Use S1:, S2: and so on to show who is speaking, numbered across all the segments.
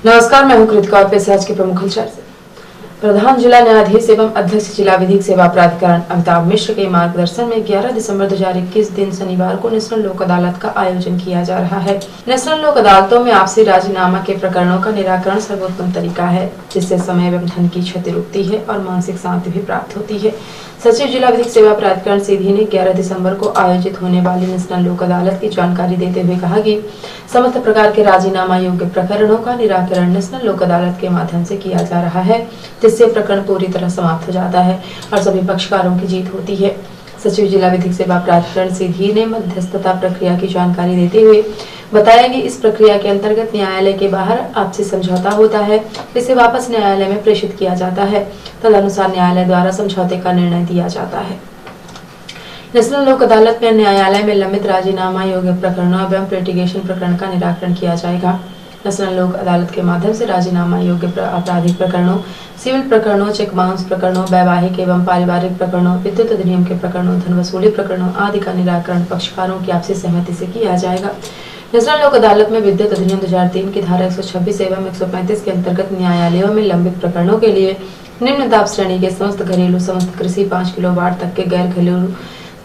S1: नमस्कार, मैं हूं कृतिका और पेश है आज के प्रमुख समाचार से। प्रधान जिला न्यायाधीश एवं अध्यक्ष जिला विधिक सेवा प्राधिकरण अमिताभ मिश्र के मार्गदर्शन में 11 दिसंबर 2021 दिन शनिवार को नेशनल लोक अदालत का आयोजन किया जा रहा है। नेशनल लोक अदालतों में आपसी राजीनामा के प्रकरणों का निराकरण सर्वोत्तम तरीका है, जिससे समय एवं धन की क्षति रुकती है और मानसिक शांति भी प्राप्त होती है। सचिव जिला विधिक सेवा प्राधिकरण सीधी ने 11 दिसंबर को आयोजित होने वाली नेशनल लोक अदालत की जानकारी देते हुए कहा कि समस्त प्रकार के राजीनामा योग्य प्रकरणों का निराकरण नेशनल लोक अदालत के माध्यम से किया जा रहा है, जिससे प्रकरण पूरी तरह समाप्त हो जाता है और सभी पक्षकारों की जीत होती है। सचिव जिला विधिक सेवा प्राधिकरण सीधी ने मध्यस्थता प्रक्रिया की जानकारी देते हुए बताया कि इस प्रक्रिया के अंतर्गत न्यायालय के बाहर आपसी समझौता होता है, इसे वापस न्यायालय में प्रेषित किया जाता है, तदनुसार न्यायालय द्वारा समझौते का निर्णय दिया जाता है। नेशनल लोक अदालत में न्यायालय में लंबित राजीनामा योग्य प्रकरणों एवं लिटिगेशन प्रकरण का निराकरण किया जाएगा। नेशनल लोक अदालत के माध्यम से राजीनामा योग्य आपराधिक प्रकरणों, सिविल प्रकरणों, चेक बाउंस प्रकरणों, वैवाहिक एवं पारिवारिक प्रकरणों, विद्युत अधिनियम के प्रकरणों, धन वसूली प्रकरणों आदि का निराकरण पक्षकारों की आपसी सहमति से किया जाएगा। नेशनल लोक अदालत में विद्युत अधिनियम 2003 की धारा 126 एवं 135 के अंतर्गत न्यायालयों में लंबित प्रकरणों के लिए निम्न दाब श्रेणी के समस्त घरेलू, समस्त कृषि 5 किलोवाट तक के गैर घरेलू,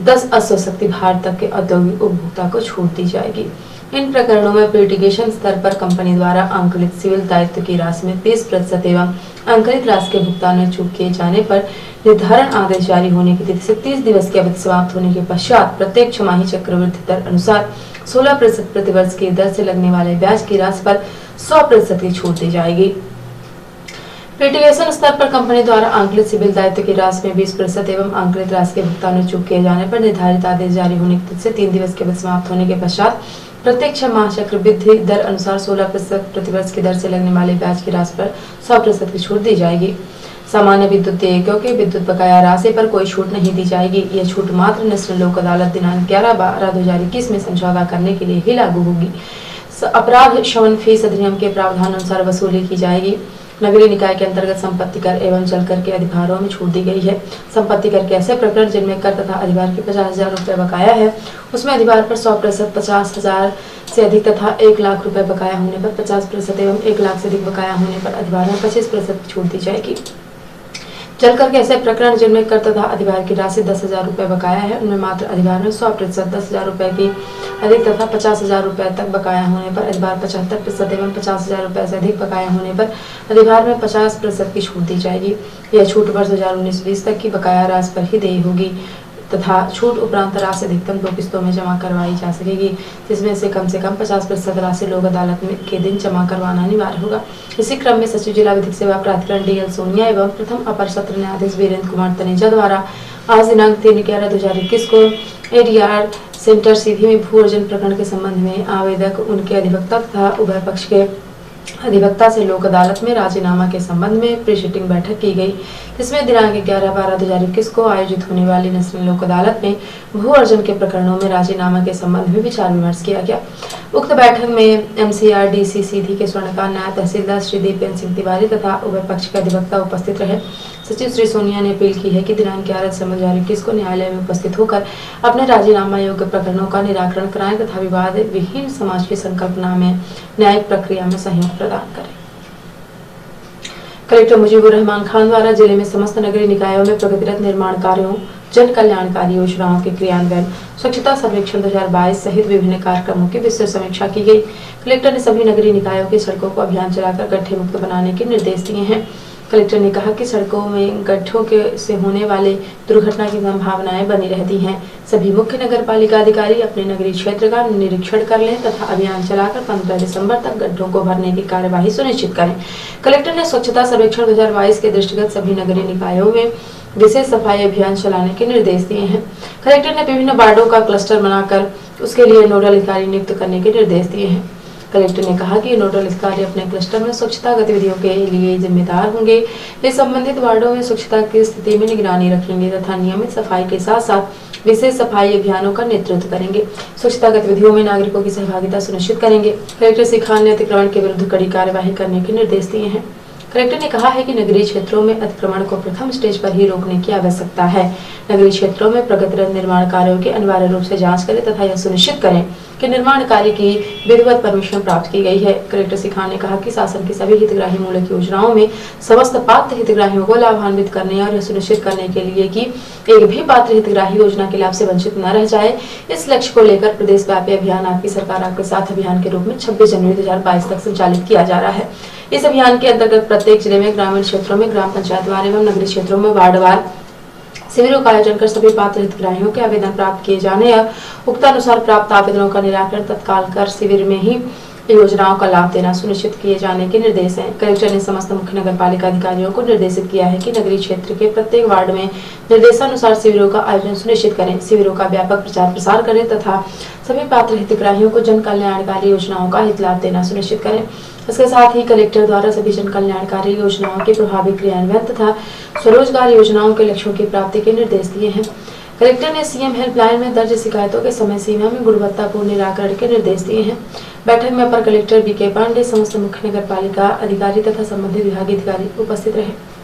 S1: 10 अश्वशक्ति भार तक के औद्योगिक उपभोक्ता को छूट दी जाएगी। इन प्रकरणों में लिटिगेशन स्तर पर कंपनी द्वारा आंकलित सिविल दायित्व की राशि में 30% एवं अंकलित राशि के भुगतान में चूक किए जाने पर निर्धारण आदेश जारी होने की तिथि से 30 दिवस की अवधि समाप्त होने के पश्चात प्रत्येक छमाही चक्रवृद्धि दर अनुसार 16% प्रतिवर्ष की दर से लगने वाले ब्याज की राशि पर 100% की छूट दी जाएगी। लिटिगेशन स्तर पर कंपनी द्वारा आंकलित सिविल दायित्व की राशि में 20% एवं आंकलित राशि के भुगतान में चूक किए जाने पर निर्धारित आदेश जारी होने की तिथि से 3 दिवस की अवधि समाप्त होने के पश्चात प्रत्येक 6 माह चक्रवृद्धि दर अनुसार 16% प्रतिवर्ष की दर से लगने वाले ब्याज की राशि पर 100% की छूट दी जाएगी। सामान्य विद्युत देयकों के विद्युत बकाया राशि पर कोई छूट नहीं दी जाएगी। यह छूट मात्र नेशनल लोक अदालत दिनांक 11/12/2021 में समझौता करने के लिए ही लागू होगी। अपराध शमन फीस अधिनियम के प्रावधान अनुसार वसूली की जाएगी। नगरीय निकाय के अंतर्गत संपत्ति कर एवं जल कर के अधिभारों में छूट दी गई है। संपत्ति कर के ऐसे प्रकरण जिनमें कर तथा अधिभार के 50,000 रुपए बकाया है, उसमें अधिभार पर 100%, 50,000 से अधिक तथा 1 लाख रुपए बकाया होने पर 50% एवं 1 लाख से अधिक बकाया होने पर अधिभार में 25% की छूट दी जाएगी। जल कर के ऐसे प्रकरण जिनमें कर तथा अधिभार की राशि 10,000 रुपए बकाया है, उनमें मात्र अधिभार में 100%, 10,000 रुपए की अधिक तथा 50,000 रुपए तक बकाया होने पर अधिभार 75% एवं 50,000 रुपए से अधिक बकाया होने पर अधिभार में 50% की छूट दी जाएगी। यह छूट वर्ष 2019-20 तक की बकाया राशि पर ही देय होगी तथा छूट उपरांत राशि अधिकतम 2 किस्तों में जमा करवाई जा सकेगी, जिसमें से कम 50% राशि लोक अदालत के दिन जमा करवाना अनिवार्य होगा। इसी क्रम में सचिव जिला विधिक सेवा प्राधिकरण DL सोनिया एवं प्रथम अपर सत्र न्यायाधीश वीरेंद्र कुमार तनेजा द्वारा आज दिनांक 3/11/2021 को ADR सेंटर सीधी में भू अर्जन प्रकरण के संबंध में आवेदक, उनके अधिवक्ता तथा उभय पक्ष के अधिवक्ता से लोक अदालत में राजीनामा के संबंध में प्रीसिटिंग बैठक की गई, जिसमें दिनांक 11/12/2021 को आयोजित होने वाली नेशनल लोक अदालत में भू अर्जन के प्रकरणों में राजीनामा के संबंध में विचार विमर्श किया गया। उक्त बैठक में MCRDC सीधी के स्वर्णकार न्याय तहसीलदार श्री दीपेंद्र सिंह तिवारी तथा उभय पक्ष के अधिवक्ता उपस्थित रहे। सचिव श्री सोनिया ने अपील की है कि दिनांक 11 दिसंबर 2021 को न्यायालय में उपस्थित होकर अपने राजीनामा योग्य प्रकरणों का निराकरण कराएं तथा विवाद विहीन समाज की संकल्पना में न्यायिक प्रक्रिया में सहयोग प्रदान करें। कलेक्टर मुजीबुर रहमान खान द्वारा जिले में समस्त नगरीय निकायों में प्रगतिरत निर्माण कार्यों, जन कल्याणकारी योजनाओं के क्रियान्वयन, स्वच्छता सर्वेक्षण 2022 सहित विभिन्न कार्यक्रमों की विस्तृत समीक्षा की गई। कलेक्टर ने सभी नगरीय निकायों की सड़कों को अभियान चलाकर गड्ढे मुक्त बनाने के निर्देश दिए हैं। कलेक्टर ने कहा कि सड़कों में गड्ढों से होने वाले दुर्घटना की संभावनाएं बनी रहती हैं। सभी मुख्य नगर पालिका अधिकारी अपने नगरीय क्षेत्र का निरीक्षण कर लें तथा अभियान चलाकर 15 दिसंबर तक गड्ढों को भरने की कार्यवाही सुनिश्चित करें। कलेक्टर ने स्वच्छता सर्वेक्षण 2022 के दृष्टिगत सभी नगरीय निकायों में विशेष सफाई अभियान चलाने के निर्देश दिए हैं। कलेक्टर ने विभिन्न वार्डों का क्लस्टर बनाकर उसके लिए नोडल अधिकारी नियुक्त करने के निर्देश दिए हैं। कलेक्टर ने कहा कि नोडल अधिकारी अपने क्लस्टर में स्वच्छता गतिविधियों के लिए जिम्मेदार होंगे। वे संबंधित वार्डों में स्वच्छता की स्थिति में निगरानी रखेंगे तथा नियमित सफाई के साथ साथ विशेष सफाई अभियानों का नेतृत्व करेंगे। स्वच्छता गतिविधियों में नागरिकों की सहभागिता सुनिश्चित करेंगे। कलेक्टर श्री खान ने अतिक्रमण के विरुद्ध कड़ी कार्यवाही करने के निर्देश दिए हैं। कलेक्टर ने कहा है कि नगरीय क्षेत्रों में अतिक्रमण को प्रथम स्टेज पर ही रोकने की आवश्यकता है। नगरीय क्षेत्रों में प्रगतिरत निर्माण कार्यों की अनिवार्य रूप से जांच करें तथा यह सुनिश्चित करें के निर्माण कार्य की विधिवत परमिशन प्राप्त की गई है। कलेक्टर सिखान ने कहा कि शासन की सभी हितग्राही मूलक योजनाओं में समस्त पात्र हितग्राहियों को लाभान्वित करने और सुनिश्चित करने के लिए कि एक भी पात्र हितग्राही योजना के लाभ से वंचित न रह जाए, इस लक्ष्य को लेकर प्रदेश व्यापी अभियान आपकी सरकार आपके साथ अभियान के रूप में 26 जनवरी 2022 तक संचालित किया जा रहा है। इस अभियान के अंतर्गत प्रत्येक जिले में ग्रामीण क्षेत्रों में ग्राम पंचायतवार एवं नगरीय क्षेत्रों में वार्डवार शिविरों का आयोजन कर सभी पात्र हितग्राहियों के आवेदन प्राप्त किए जाने और उक्तानुसार प्राप्त आवेदनों का निराकरण तत्काल कर शिविर में ही योजनाओं का लाभ देना सुनिश्चित किए जाने के निर्देश हैं। कलेक्टर ने समस्त मुख्य नगर पालिका अधिकारियों को निर्देशित किया है कि नगरीय क्षेत्र के प्रत्येक वार्ड में निर्देशानुसार शिविरों का आयोजन सुनिश्चित करें, शिविरों का व्यापक प्रचार प्रसार करें तथा सभी पात्र हितग्राहियों को जन कल्याणकारी योजनाओं का हित लाभ देना सुनिश्चित करें। इसके साथ ही कलेक्टर द्वारा सभी जन कल्याणकारी योजनाओं के प्रभावी क्रियान्वयन तथा स्वरोजगार योजनाओं के लक्ष्यों की प्राप्ति के निर्देश दिए हैं। कलेक्टर ने सीएम हेल्पलाइन में दर्ज शिकायतों के समय सीमा में गुणवत्तापूर्ण निराकरण के निर्देश दिए हैं। बैठक में अपर कलेक्टर बीके पांडे, समस्त मुख्य नगर पालिका अधिकारी तथा संबंधित विभागीय अधिकारी उपस्थित रहे।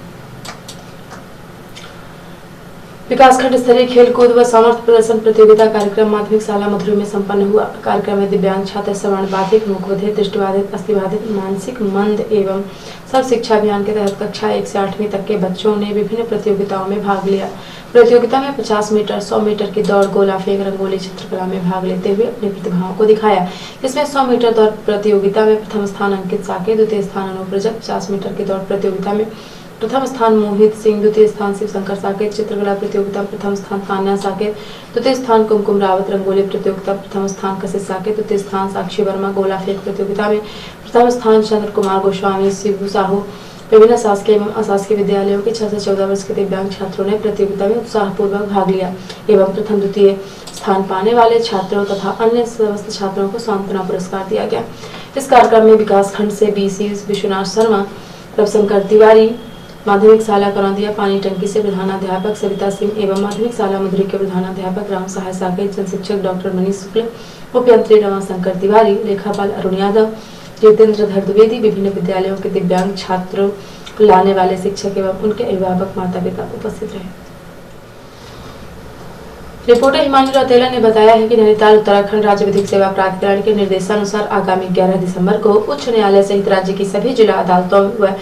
S1: विकासखंड स्तरीय खेलकूद व सामर्थ्य प्रदर्शन प्रतियोगिता कार्यक्रम माध्यमिक शाला मधुरी में संपन्न हुआ। कार्यक्रम में दिव्यांग छात्र, श्रवण बाधित, मूकबधिर, दृष्टिबाधित, अस्थिबाधित, मानसिक मंद एवं सर्व शिक्षा अभियान के तहत कक्षा 1 से 8वीं तक के बच्चों ने विभिन्न प्रतियोगिताओं में भाग लिया। प्रतियोगिता में 50 मीटर, 100 मीटर की दौड़, गोला फेंक, रंगोली चित्रकला में भाग लेते हुए अपनी प्रतिभाओं को दिखाया। इसमें 100 मीटर दौड़ प्रतियोगिता में प्रथम स्थान अंकित साके, द्वितीय स्थान अनूप रजक, 50 मीटर की दौड़ प्रतियोगिता में प्रथम स्थान मोहित सिंह, द्वितीय स्थान शिव शंकर साकेत, चित्रकला प्रतियोगिता प्रथम स्थान तान्या साकेत, द्वितीय स्थान कुमकुम रावत, रंगोली प्रतियोगिता प्रथम स्थान कशिश साकेत, द्वितीय स्थान साक्षी वर्मा, गोला फेंक प्रतियोगिता में प्रथम स्थान चंद्र कुमार गोस्वामी, शिबू साहू। विभिन्न शासकीय एवं अशासकीय विद्यालयों के 6 से 14 वर्ष के दिव्यांग छात्रों ने प्रतियोगिता में उत्साहपूर्वक भाग लिया एवं प्रथम द्वितीय स्थान पाने वाले छात्रों तथा अन्य समस्त छात्रों को सांत्वना पुरस्कार दिया गया। इस कार्यक्रम में विकास खंड से बीसी विश्वनाथ शर्मा, रविशंकर तिवारी, माध्यमिक शाला करौंदिया पानी टंकी से प्रधानाध्यापक सविता सिंह एवं माध्यमिक शाला मधुरी के प्रधानाध्यापक राम सहाय साकेत, जन शिक्षक डॉक्टर मनीष शुक्ल, उपयंत्री रमाशंकर तिवारी, लेखापाल अरुण यादव, जितेंद्र धर द्विवेदी, विभिन्न विद्यालयों के दिव्यांग छात्रों लाने वाले शिक्षक एवं उनके अभिभावक माता पिता उपस्थित रहे। रिपोर्टर हिमांशु रौतेला ने बताया है कि नैनीताल उत्तराखंड राज्य विधिक सेवा प्राधिकरण के निर्देशानुसार आगामी 11 दिसंबर को उच्च न्यायालय सहित राज्य की सभी जिला अदालतों व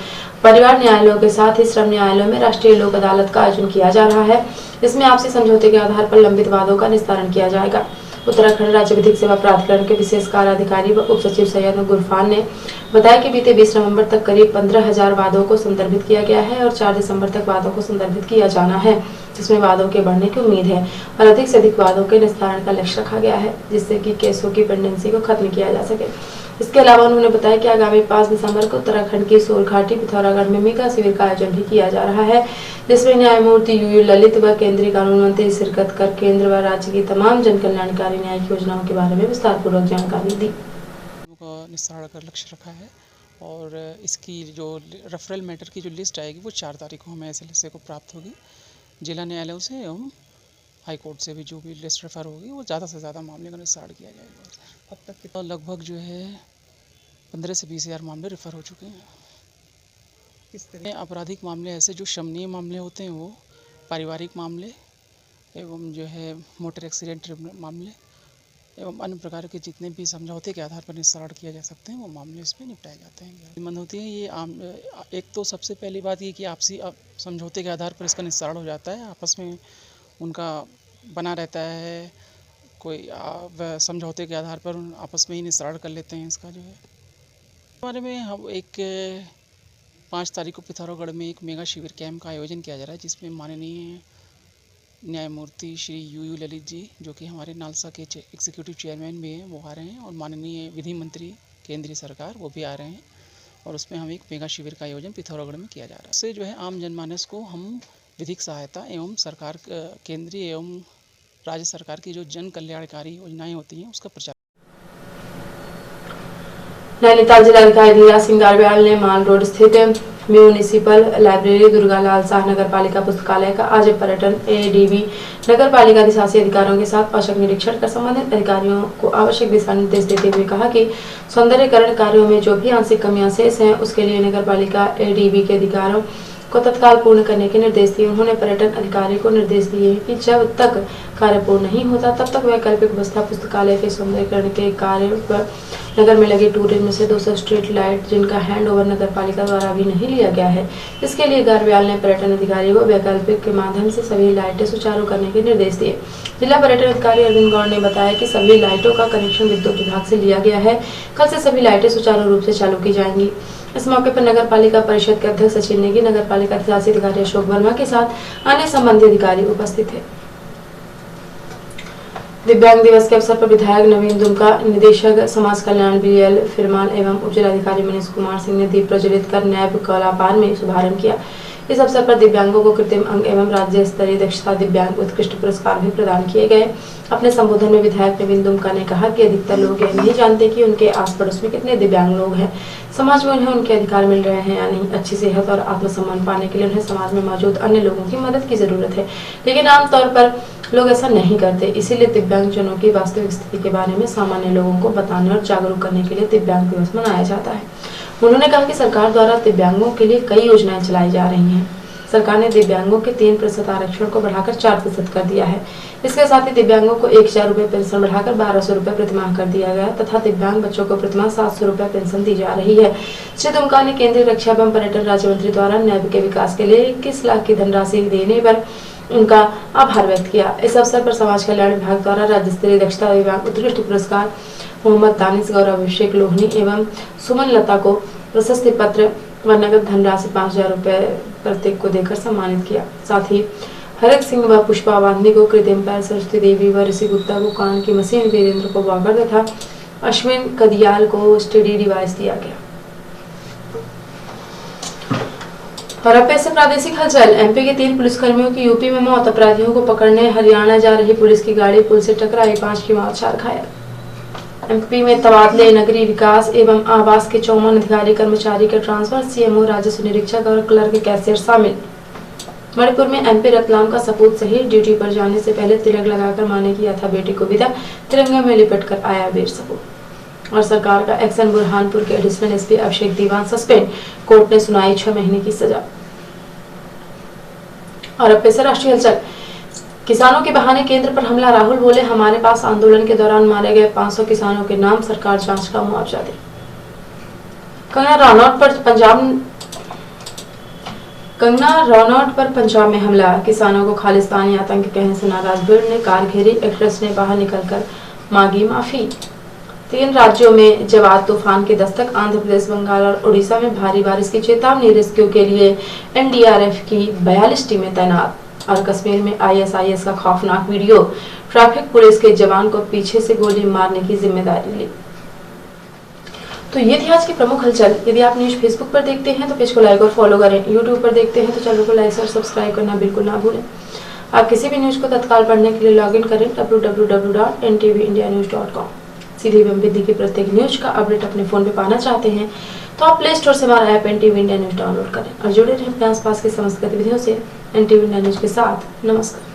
S1: परिवार न्यायालयों के साथ ही श्रम न्यायालयों में राष्ट्रीय लोक अदालत का आयोजन किया जा रहा है। इसमें आपसी समझौते के आधार पर लंबित वादों का निस्तारण किया जाएगा। उत्तराखंड राज्य विधिक सेवा प्राधिकरण के विशेष कार्य अधिकारी व उप सचिव सैयद गुरफान ने बताया कि बीते 20 नवंबर तक करीब 15,000 वादों को संदर्भित किया गया है और 4 दिसंबर तक वादों को संदर्भित किया जाना है, जिसमें वादों के बढ़ने की उम्मीद है और अधिक से अधिक वादों के निस्तारण का लक्ष्य रखा गया है, जिससे कि केसों की पेंडेंसी को खत्म किया जा सके। इसके अलावा उन्होंने बताया कि आगामी 5 दिसंबर को उत्तराखंड की सोरघाटी पिथौरागढ़ में मेगा शिविर का आयोजन भी किया जा रहा है, जिसमें न्यायमूर्ति यूयू ललित व केंद्रीय कानून मंत्री शिरकत कर केंद्र व राज्य की तमाम जन कल्याणकारी न्यायिक योजनाओं के बारे में विस्तार पूर्वक जानकारी दी।
S2: निस्तारण का लक्ष्य रखा है और इसकी जो रेफरल मैटर की जो लिस्ट आएगी वो 4 तारीख को हमें SLSA को प्राप्त होगी। जिला न्यायालयों से एवं हाई कोर्ट से भी जो भी लिस्ट रेफर होगी वो ज़्यादा से ज़्यादा मामले का निस्तारण किया जाएगा। अब तक तो लगभग जो है 15 से 20 हज़ार मामले रेफर हो चुके हैं। किस तरह आपराधिक मामले ऐसे जो शमनीय मामले होते हैं, वो पारिवारिक मामले एवं जो है मोटर एक्सीडेंट मामले एवं अन्य प्रकार के जितने भी समझौते के आधार पर निस्तारण किया जा सकते हैं वो मामले इसमें निपटाए जाते हैं। मंद होती है ये एक तो सबसे पहली बात ये कि आपसी समझौते के आधार पर इसका निस्तारण हो जाता है, आपस में उनका बना रहता है, कोई समझौते के आधार पर आपस में ही निस्तारण कर लेते हैं। इसका जो है बारे में हम 5 तारीख को पिथौरागढ़ में एक मेगा शिविर कैंप का आयोजन किया जा रहा है, जिसमें माननीय न्यायमूर्ति श्री यूयू ललित जी, जो कि हमारे नालसा के एग्जीक्यूटिव चेयरमैन भी हैं, वो आ रहे हैं और माननीय विधि मंत्री केंद्रीय सरकार वो भी आ रहे हैं और उसमें हम एक मेगा शिविर का आयोजन पिथौरागढ़ में किया जा रहा है। इससे जो है आम जनमानस को हम विधिक सहायता एवं सरकार केंद्रीय एवं राज्य सरकार की जो जन कल्याणकारी योजनाएं होती हैं उसका प्रचार।
S1: नैनीताल जिलाधिकारी धीराज सिंह गारवाल ने माल रोड स्थित म्यूनिसिपल लाइब्रेरी, दुर्गालाल शाह नगर पालिका पुस्तकालय का आज पर्यटन ADB नगर पालिका अधिशासी अधिकारियों के साथ औचक निरीक्षण कर संबंधित अधिकारियों को आवश्यक दिशा निर्देश देते हुए कहा कि सौंदर्यकरण कार्यों में जो भी आंशिक कमियां शेष हैं उसके लिए नगर पालिका ADB के अधिकारियों को तत्काल पूर्ण करने के निर्देश दिए। उन्होंने पर्यटन अधिकारी को निर्देश दिए कि जब तक कार्य पूर्ण नहीं होता तब तक वैकल्पिक व्यवस्था पुस्तकालय के सौंदर्यीकरण के कार्य पर नगर में लगे टूरिज्म से 200 स्ट्रीट लाइट जिनका हैंड ओवर नगर पालिका द्वारा अभी नहीं लिया गया है, इसके लिए गारब्याल ने पर्यटन अधिकारी को वैकल्पिक के माध्यम से सभी लाइटें सुचारू करने के निर्देश दिए। जिला पर्यटन अधिकारी अरविंद गौड़ ने बताया कि सभी लाइटों का कनेक्शन विद्युत विभाग से लिया गया है। कल से सभी लाइटें सुचारू रूप से चालू की जाएंगी। इस मौके पर नगर पालिका परिषद के अध्यक्ष सचिन नेगी, नगर पालिका अधिशासी अधिकारी अशोक वर्मा के साथ अन्य संबंधित अधिकारी उपस्थित थे। दिव्यांग दिवस के अवसर पर विधायक नवीन दुमका, निदेशक समाज कल्याण BL फिरमान एवं उप जिलाधिकारी मनीष कुमार सिंह ने दीप प्रज्वलित कर नैब कौलापान में शुभारंभ किया। इस अवसर पर दिव्यांगों को कृत्रिम अंग एवं राज्य स्तरीय दक्षता दिव्यांग उत्कृष्ट पुरस्कार भी प्रदान किए गए। अपने संबोधन में विधायक नवीन दुमका ने कहा कि अधिकतर लोग यह नहीं जानते कि उनके आस पड़ोस में कितने दिव्यांग लोग हैं, समाज में उन्हें उनके अधिकार मिल रहे हैं या नहीं। अच्छी सेहत और आत्मसम्मान पाने के लिए उन्हें समाज में मौजूद अन्य लोगों की मदद की जरूरत है, लेकिन आमतौर पर लोग ऐसा नहीं करते। इसीलिए दिव्यांगजनों की वास्तविक स्थिति के बारे में सामान्य लोगों को बताने और जागरूक करने के लिए दिव्यांग दिवस मनाया जाता है। उन्होंने कहा कि सरकार द्वारा दिव्यांगों के लिए कई योजनाएं चलाई जा रही हैं। सरकार ने दिव्यांगों के 3% आरक्षण को बढ़ाकर 4% कर दिया है। इसके साथ ही दिव्यांगों को 1000 रुपए पेंशन बढ़ाकर 1200 रुपए प्रतिमाह कर दिया गया तथा दिव्यांग बच्चों को प्रतिमाह 700 रुपए पेंशन दी जा रही है। श्री दुमका ने केंद्रीय रक्षा एवं पर्यटन राज्य मंत्री द्वारा नैब के विकास के लिए 21 लाख की धनराशि देने पर उनका आभार व्यक्त किया। इस अवसर पर समाज कल्याण विभाग द्वारा राज्य स्तरीय दक्षता दिव्यांग उत्कृष्ट पुरस्कार मोहम्मद दानिश, गौरव अभिषेक लोहनी एवं सुमन लता को प्रशस्ति पत्र व नगद धनराशि 5000 रुपए प्रत्येक को देकर सम्मानित किया। साथ ही हरक सिंह व पुष्पा वांदी को कृत्रिम पैर, सरस्वती देवी व ऋषि गुप्ता को कान की मशीन, वीरेंद्र को वॉकर तथा अश्विन कदियाल को स्टडी डिवाइस दिया गया। और अब से प्रादेशिक हलचल। MP के 3 पुलिसकर्मियों की यूपी में मौत। अपराधियों को पकड़ने हरियाणा जा रही पुलिस की गाड़ी पुल से टकराई, 5 की मौत, 4 घायल। MP में तबादले, नगरीय विकास एवं आवास के 54 अधिकारी कर्मचारी के ट्रांसफर, CMO, राजस्व निरीक्षक और क्लर्क कैशियर शामिल। मणिपुर में MP रतलाम का सपूत सही ड्यूटी पर जाने से पहले तिलक लगाकर मां ने किया था बेटी को विदा, तिरंगे में लिपट कर आया वीर सपूत। और सरकार का एक्शन, बुरहानपुर के एडिशनल SP अभिषेक दीवान सस्पेंड, कोर्ट ने सुनाई 6 महीने की सजा। और अब से राष्ट्रीय हलचल। किसानों के बहाने केंद्र पर हमला, राहुल बोले हमारे पास आंदोलन के दौरान मारे गए 500 किसानों के नाम, सरकार जांच का मुआवजा दे। कंगना रनौत पर पंजाब में हमला, किसानों को खालिस्तानी आतंक कहने से नाराज भीड़ ने कार घेरी, एक्ट्रेस ने बाहर निकलकर मांगी माफी। 3 राज्यों में जवाद तूफान की दस्तक, आंध्र प्रदेश, बंगाल और उड़ीसा में भारी बारिश की चेतावनी, रेस्क्यू के लिए NDRF की 42 टीमें तैनात। और कश्मीर में ISIS का खौफनाक वीडियो, ट्रैफिक पुलिस के जवान को पीछे से गोली मारने की जिम्मेदारी ली। तो ये थी आज की प्रमुख हलचल। यदि आप न्यूज फेसबुक पर देखते हैं तो पेज को लाइक और फॉलो करें, यूट्यूब पर देखते हैं तो चैनल को लाइक और सब्सक्राइब करना बिल्कुल ना भूलें। आप किसी भी न्यूज को तत्काल पढ़ने के लिए लॉग इन करें www.ntvIndianews.com। सीधी एवं विधि की प्रत्येक न्यूज का अपडेट अपने फोन पे पाना चाहते हैं तो आप प्ले स्टोर से हमारा app NTV India news download करें और जुड़े रहें अपने आसपास की समस्त गतिविधियों से NTV इंडिया न्यूज के साथ। नमस्कार।